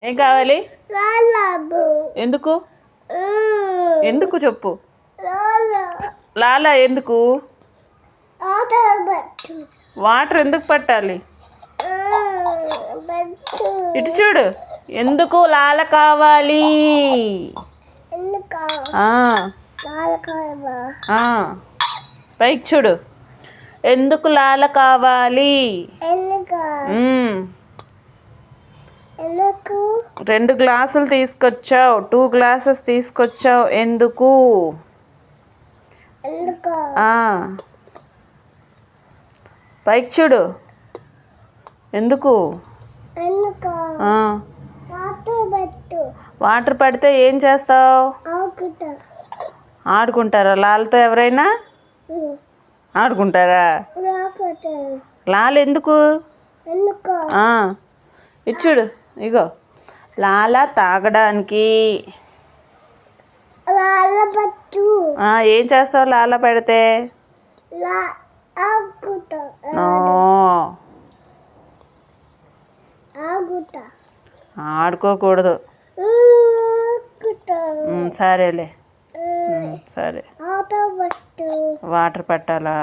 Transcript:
ఏం కావాలి? ఎందుకు ఎందుకు చెప్పు. లాలా ఎందుకు? వాటర్ ఎందుకు పట్టాలి? ఇటు చూడు. ఎందుకు లాల కావాలి? పైకి చూడు. ఎందుకు లాల కావాలి? 2 గ్లాసులు తీసుకొచ్చావు. 2 గ్లాసెస్ తీసుకొచ్చావు. ఎందుకు? పైకి చూడు. ఎందుకు? వాటర్ పడితే ఏం చేస్తావు? ఆడుకుంటారా? లాలతో ఎవరైనా ఆడుకుంటారా? లాల ఎందుకు? ఇచ్చుడు. ఇగో లాల తాగడానికి. ఏం చేస్తావు లాల పెడితే? ఆడుకోకూడదు. సరేలే. సరే. వాటర్ పట్టాలా?